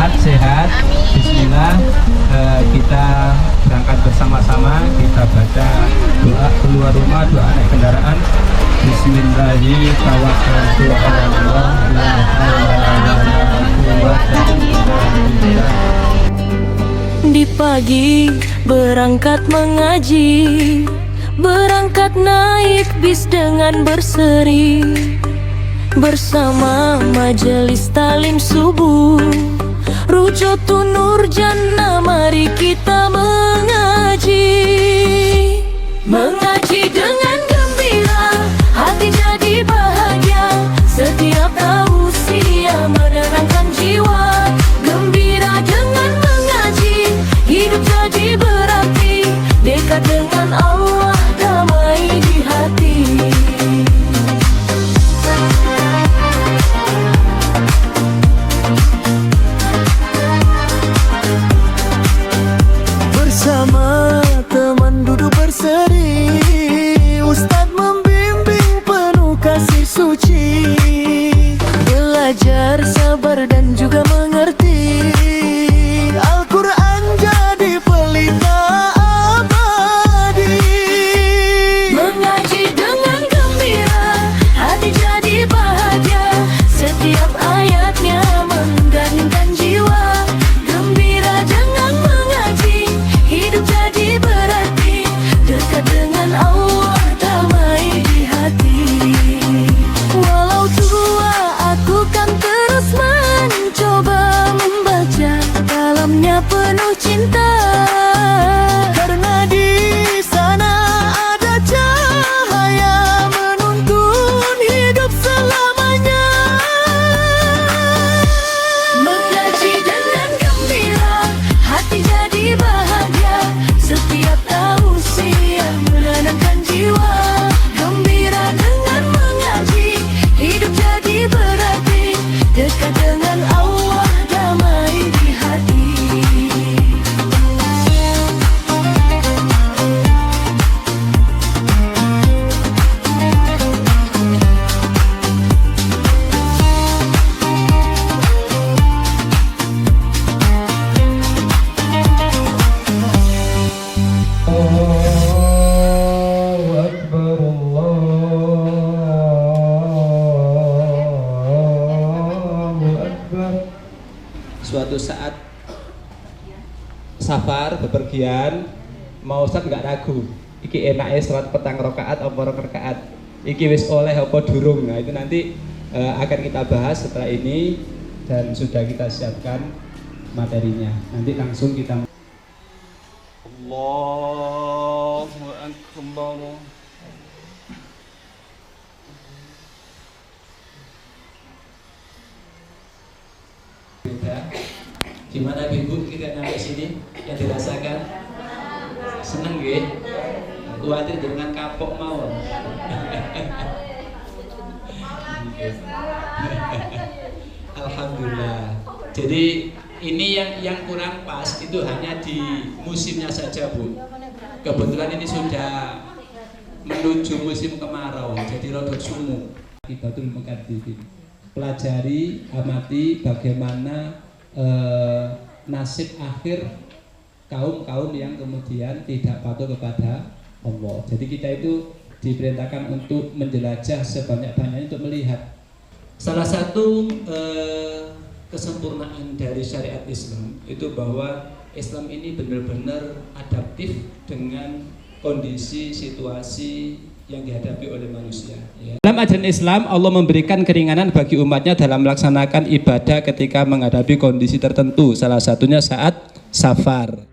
selamat, sehat. Bismillah, kita berangkat bersama-sama. Kita baca doa keluar rumah, doa naik kendaraan. Bismillahirrahmanirrahim. Di pagi berangkat mengaji, berangkat naik bis dengan berseri, bersama majelis talim subuh, Rujatun Nur Jannah, mari kita mengaji. Mengaji dengan gembira, hati jadi bahagia. Setiap tausiah menenangkan jiwa. Gembira dengan mengaji, hidup jadi berarti. Dekat dengan Allah, damai di hati. Bersama teman duduk berseri, Ustadz membimbing penuh kasih suci. Belajar sabar dan juga mengerti, Al-Quran jadi pelita abadi. Mengaji dengan gembira, hati jadi bahagia. Setiap ayatnya mengganingkan jiwa. Gembira dengan mengaji, hidup jadi berarti. Dekat dengan Allah, damai di hati. Walau tua, aku kan terus mencoba membaca. Dalamnya penuh cinta, karena di sana ada cahaya menuntun hidup selamanya. Mengaji dengan gembira, hati jadi bahagia. Setiap tausiah menenangkan jiwa. Gembira dengan mengaji, hidup jadi berarti. Dekat dengan Allah, damai di hati. Allahu Akbar, Allahu Akbar. Suatu saat safar bepergian, mau Ustaz nggak ragu, iki enaknya salat petang rakaat apa rong rakaat, iki wis oleh apa durung. Nah itu nanti akan kita bahas setelah ini, dan sudah kita siapkan materinya. Nanti langsung kita Allahu Akbar. Gimana Ibu kita sampai sini yang dirasakan? Seneng nggih? Kuatir dengan kapok mawon. Alhamdulillah. Jadi ini yang kurang pas itu hanya di musimnya saja, Bu. Kebetulan ini sudah menuju musim kemarau, jadi rodok sumu. Akibatul Muqaddidin. Pelajari, amati bagaimana nasib akhir kaum-kaum yang kemudian tidak patuh kepada Allah. Jadi kita itu diperintahkan untuk menjelajah sebanyak-banyaknya untuk melihat. Salah satu kesempurnaan dari syariat Islam itu bahwa Islam ini benar-benar adaptif dengan kondisi situasi yang dihadapi oleh manusia. Dalam ajaran Islam, Allah memberikan keringanan bagi umatnya dalam melaksanakan ibadah ketika menghadapi kondisi tertentu. Salah satunya saat safar.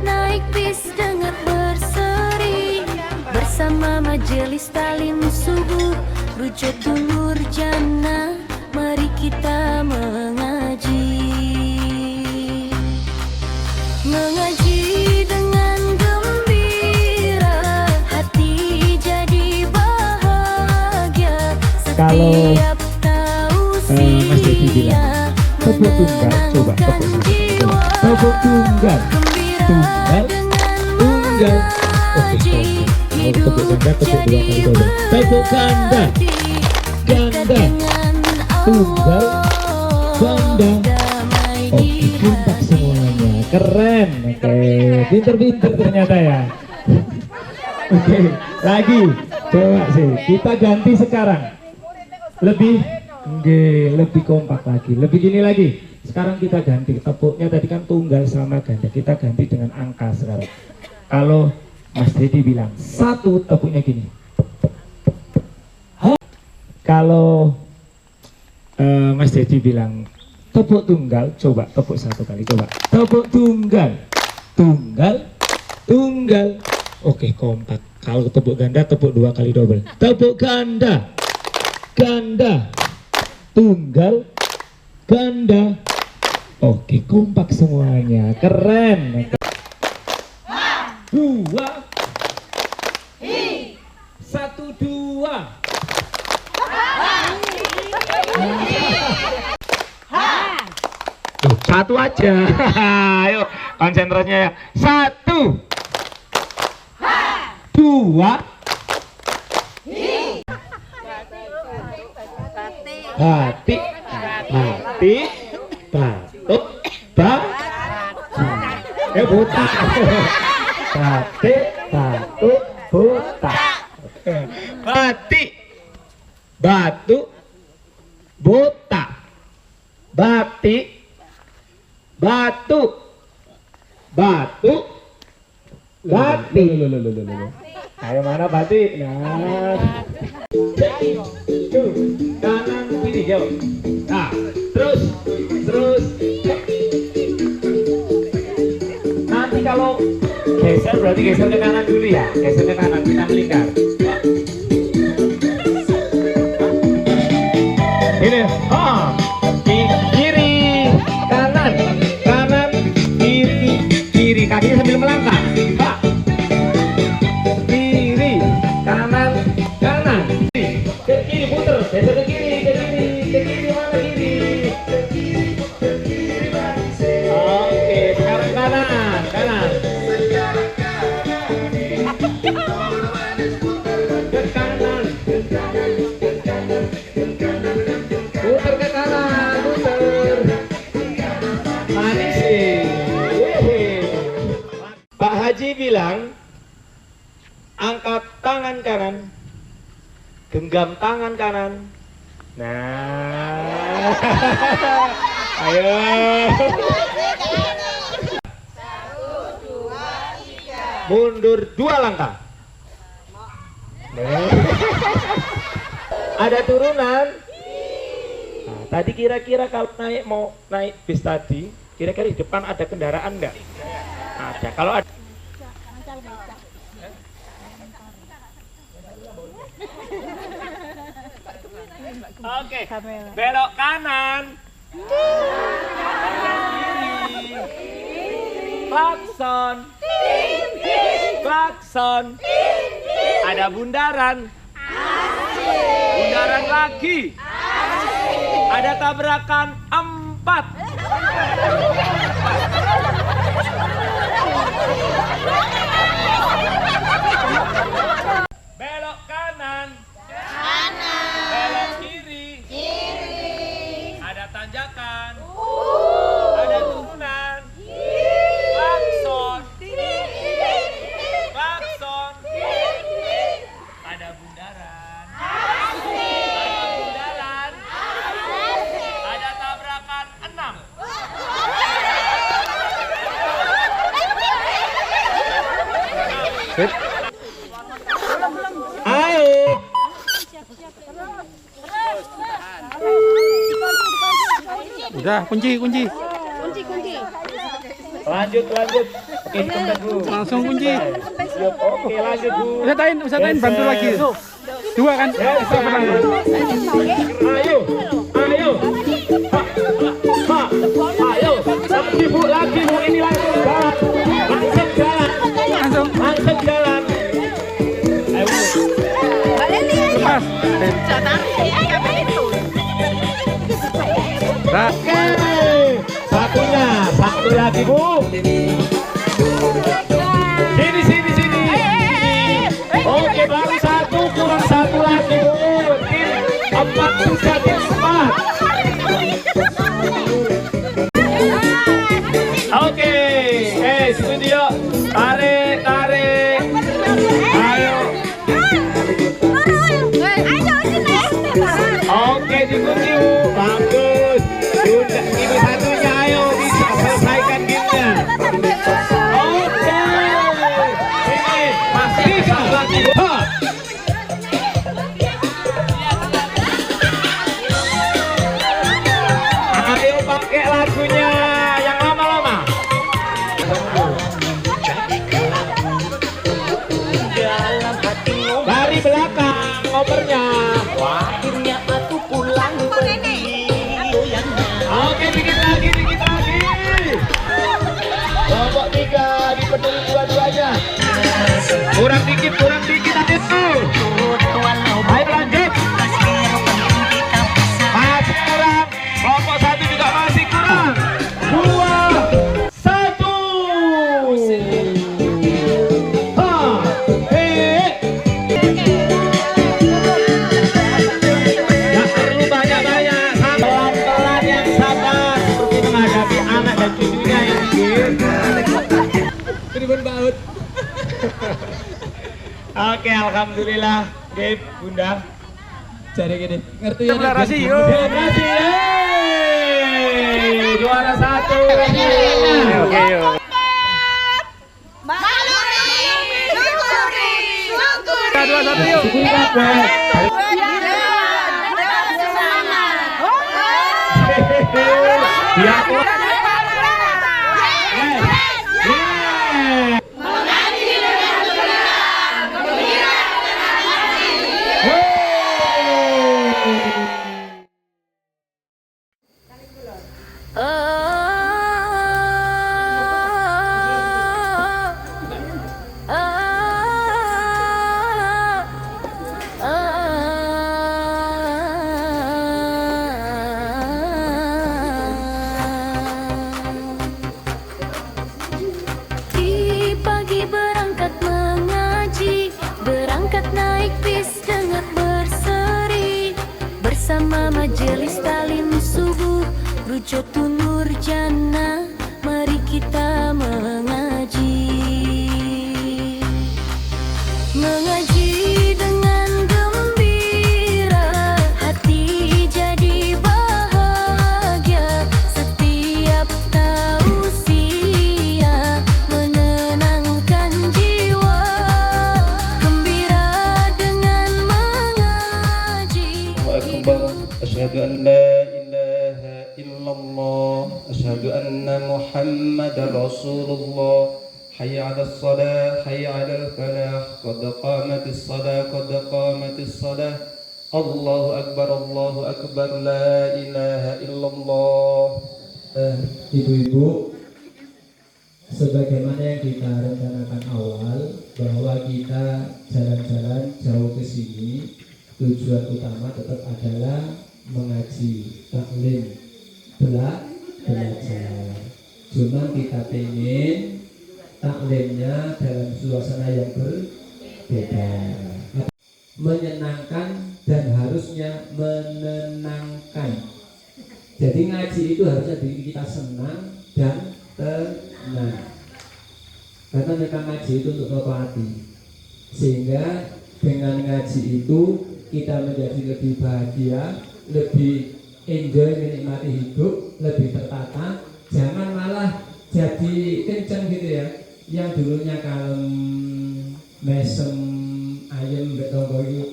Naik bis dengan berseri, bersama majelis talim subuh, Rujatun Nur Jannah, mari kita mengaji. Mengaji dengan gembira, hati jadi Kalau Tiap tahu Mas Dedi bilang tepuk tunggal, coba tepuk tunggal, tunggal, tunggal. Oke, kalau tepuk ganda, tepuk 2 kali double. Tepuk ganda, ganda, tunggal, ganda. Oke, kompak semuanya, keren. Oke, pinter-pinter ternyata ya. Oke, lagi, coba sih, kita ganti sekarang. Lebih kompak lagi, lebih gini lagi. Sekarang kita ganti tepuknya, tadi kan tunggal sama ganda, kita ganti dengan angka sekarang. Kalau Mas Dedi bilang 1, tepuknya gini. Kalau Mas Dedi bilang tepuk tunggal, coba tepuk 1 kali, coba tepuk tunggal, tunggal, tunggal. Oke, kompak. Kalau tepuk ganda, tepuk 2 kali double. Tepuk ganda, ganda, tunggal, ganda. Oke, kompak semuanya, keren. 2 1 2. Satu aja. Ayo konsentrasinya ya. 1 2 hati, hati, batuk, buta. Hati, batuk, buta. Hati, batuk, buta. Batik, batuk, batuk, batik. Ayo mana batik? Nah, tuh kanan kiri jauh. Nah, terus. Nanti kalau geser berarti geser ke kanan dulu ya. Geser ke kanan, kita melingkar. Ini, kiri, kanan, kiri, kakinya sambil melangkah. Kiri, kanan, ke kiri puter, geser ke kiri mana kiri? Oke, sekarang kanan. Ke kanan. Puter ke kanan, puter. Manis sih. Pak Haji bilang, angkat tangan kanan, genggam tangan kanan. Nah, ayo. 1, 2, 3. Mundur 2 langkah. Ada turunan. Nah, tadi kira-kira kalau mau naik bis tadi, kira-kira di depan ada kendaraan enggak? Ada. Kalau ada. Oke, belok kanan. Klakson. Klakson. Ada bundaran. Bundaran lagi. Ada tabrakan 4. Belok kanan. Belok kiri. Ada tanjakan. Ada turunan. Klakson. Klakson. Ada bundaran. Ada bundaran. Ada tabrakan 6. Ayo. Udah, kunci. Lanjut. Oke, tempat dulu. Langsung kunci. Oke, lanjut Bu. Usahain bantu lagi. 2 kan? Ayo. Ayo. Lagi Bu, ini langsung jalan. Langsung jalan. Ayo Bu. Lepas. Oke, satunya, satu lagi Bu. Sini. Oke, baru satu, kurang satu lagi Bu. Tim 4 sudah tim 4. Oke, studio, tarik. Ayo. Oke, dikunci Bu. Bagus. Sudah, ibu satunya ayo bisa selesaikan gamenya. Oke. Ini masih bisa lagi. Ayo pakai lagunya yang lama-lama. Dari belakang ngopernya. Akhirnya aku pulang pergi. Oke, dikit lagi. Kelompok 3 dipenuhi dua-duanya. Kurang dikit adit tuh. Ayo lanjut. Masih kurang. Kelompok 1 juga masih kurang. 2, 1. Gak perlu banyak-banyak. Pelan-pelan yang sabar seperti menghadapi anak dan cucunya yang bikin. Pripun baut. Oke, alhamdulillah. Oke, Bunda. Cari gini. Ngerti ya? Deklarasi, yuk. Deklarasi. Yeay. Juara 1. Oke, yuk. Kita 2-1 yuk. Syukuri kabeh. Biar kuat. Di pagi berangkat mengaji, berangkat naik bis dengar berseri, bersama majelis talim subuh, Rujutul Nurjannah, mari kita mengaji. Mengaji dengan gembira, hati jadi bahagia. Setiap tausiah menenangkan jiwa, gembira dengan mengaji. Akbar, asyhadu an la ilaha illallah, asyhadu anna Muhammadar Rasulullah. Hayya 'alas shalah, hayya 'alal falah, qad qamatis shalah, qad qamatis shalah. Allahu akbar, la ilaha illallah. Ibu-ibu, sebagaimana yang kita rencanakan awal, bahwa kita jalan-jalan jauh ke sini, tujuan utama tetap adalah mengaji, taklim, belajar. Cuma kita pengen taklimnya dalam suasana yang berbeda, menyenangkan dan harusnya menenangkan. Jadi ngaji itu harusnya bikin kita senang dan tenang, karena mereka ngaji itu untuk noto hati, sehingga dengan ngaji itu kita menjadi lebih bahagia, lebih enjoy, menikmati hidup, lebih tertata. Jangan malah jadi kenceng gitu ya, yang dulunya kalem, mesem, ayem, betonggo itu.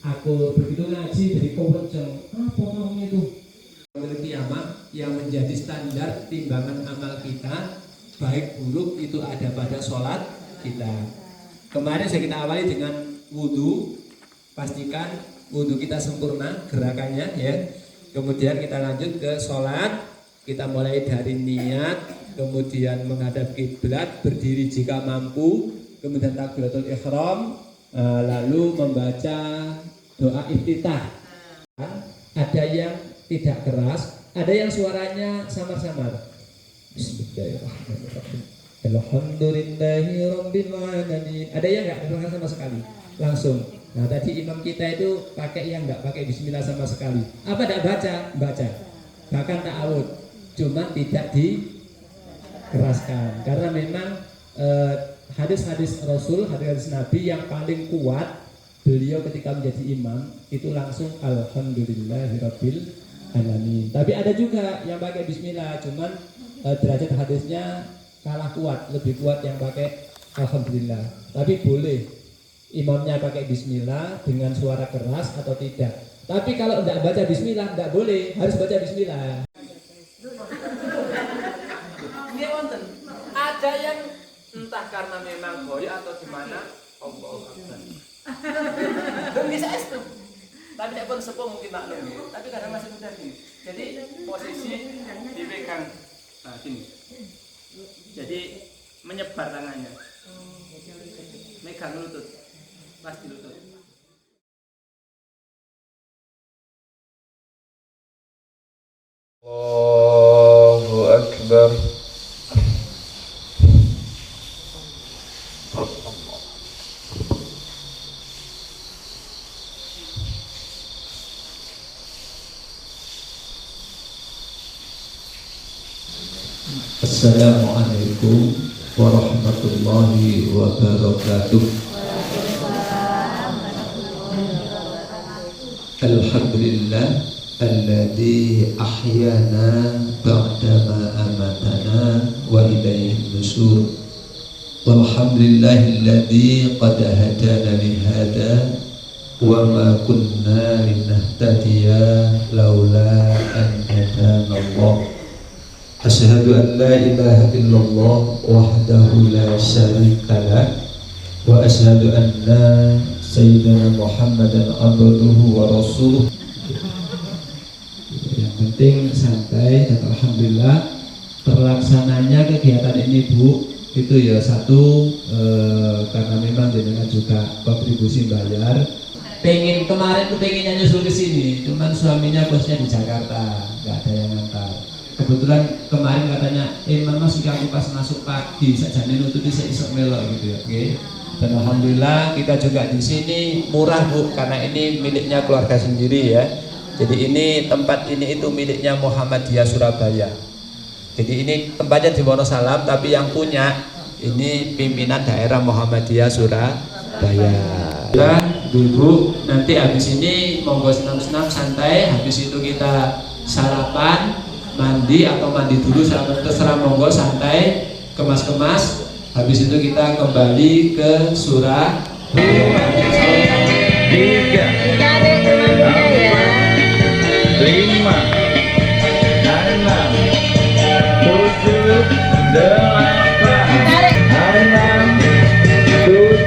Aku begitu ngaji jadi kenceng. Apa namanya itu? Memiliki amal yang menjadi standar timbangan amal kita, baik buruk itu ada pada sholat kita. Kemarin sudah kita awali dengan wudhu, pastikan wudhu kita sempurna gerakannya ya. Kemudian kita lanjut ke sholat, kita mulai dari niat, kemudian menghadap kiblat, berdiri jika mampu, kemudian takbiratul ihram, lalu membaca doa iftitah. Ada yang tidak keras, ada yang suaranya samar-samar. Bismillahirrahmanirrahim. Alhamdulillahirabbil alamin. Ada yang enggak dengar sama sekali, langsung. Nah, tadi imam kita itu pakai yang enggak pakai bismillah sama sekali. Apa enggak baca? Baca. Bahkan ta'awud. Cuman tidak dikeraskan. Karena memang hadis-hadis Rasul, hadis-hadis Nabi yang paling kuat, beliau ketika menjadi imam itu langsung alhamdulillahirabbil alamin. Tapi ada juga yang pakai bismillah, cuman derajat hadisnya kalah kuat, lebih kuat yang pakai alhamdulillah. Tapi boleh imamnya pakai bismillah dengan suara keras atau tidak. Tapi kalau tidak baca bismillah, tidak boleh, harus baca bismillah. Ini wonten. Ada yang entah karena memang boyo atau gimana, Allahu Akbar. Dan bisa itu. Tapi tidak pun sepuh mungkin maklum ya. Tapi kadang masih muda gini. Jadi posisi dipegang, nah gini. Jadi menyebar tangannya, megang lutut, pas di lutut. Allahu Akbar. Assalamualaikum warahmatullahi wabarakatuh. Alhamdulillah alladzi ahyana ba'dama amatana wa ilaihi nusyur. Walhamdulillahilladzi qad hadana li hada wa ma kunna linahtadiya laula an hadana Allah. Asyhadu an la ilaha illallah wahdahu la syarika lah wa asyhadu anna sayyidina Muhammadan abduhu wa rasuluh. Yang penting santai dan alhamdulillah terlaksananya kegiatan ini Bu itu ya satu karena memang jenengan juga kontribusi bayar. Kemarin tuh pengennya nyusul ke sini, cuman suaminya bosnya di Jakarta, nggak ada yang ngantar. Kebetulan kemarin katanya, mama sih aku pas masuk pagi, sajane nututi saya isok melok gitu ya. Oke. Dan alhamdulillah kita juga di sini murah Bu, karena ini miliknya keluarga sendiri ya. Jadi ini tempat ini itu miliknya Muhammadiyah Surabaya. Jadi ini tempatnya di Wonosalam, tapi yang punya ini pimpinan daerah Muhammadiyah Surabaya. Dan dulu nanti habis ini monggo senam-senam santai, habis itu kita sarapan, mandi atau mandi dulu terserah monggo santai, kemas-kemas, habis itu kita kembali ke Surabaya. 3, 4, 5, 6, 7, 8, 9, 10.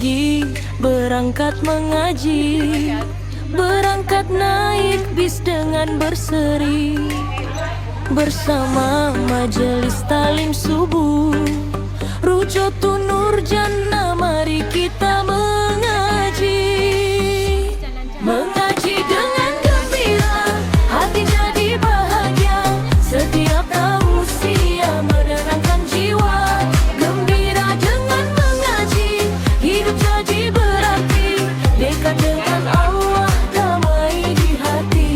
pagi berangkat mengaji, berangkat naik bis dengan berseri, bersama majelis talim subuh, Rujotu Nur Jannah, mari kita mengaji. Mengaji dengan gembira, hati jadi bahagia. Setiap tausiah menenangkan jiwa. Gembira dengan mengaji, hidup jadi berarti. Dekat dengan Allah, damai di hati.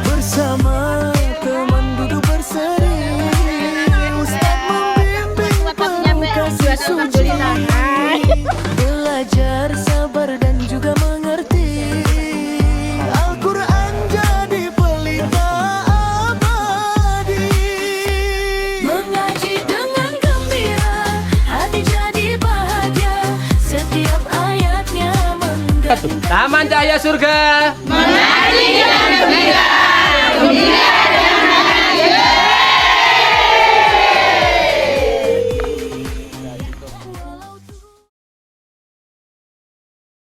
Bersama teman duduk berseri, Ustaz membimbing penuh kasih suci. Belajar sabar dan juga mengerti. Al-Quran jadi pelita abadi. Mengaji dengan gembira, hati jadi bahagia. Setiap ayatnya menggantikan Taman Cahaya Surga. mengaji dengan gembira. Gembira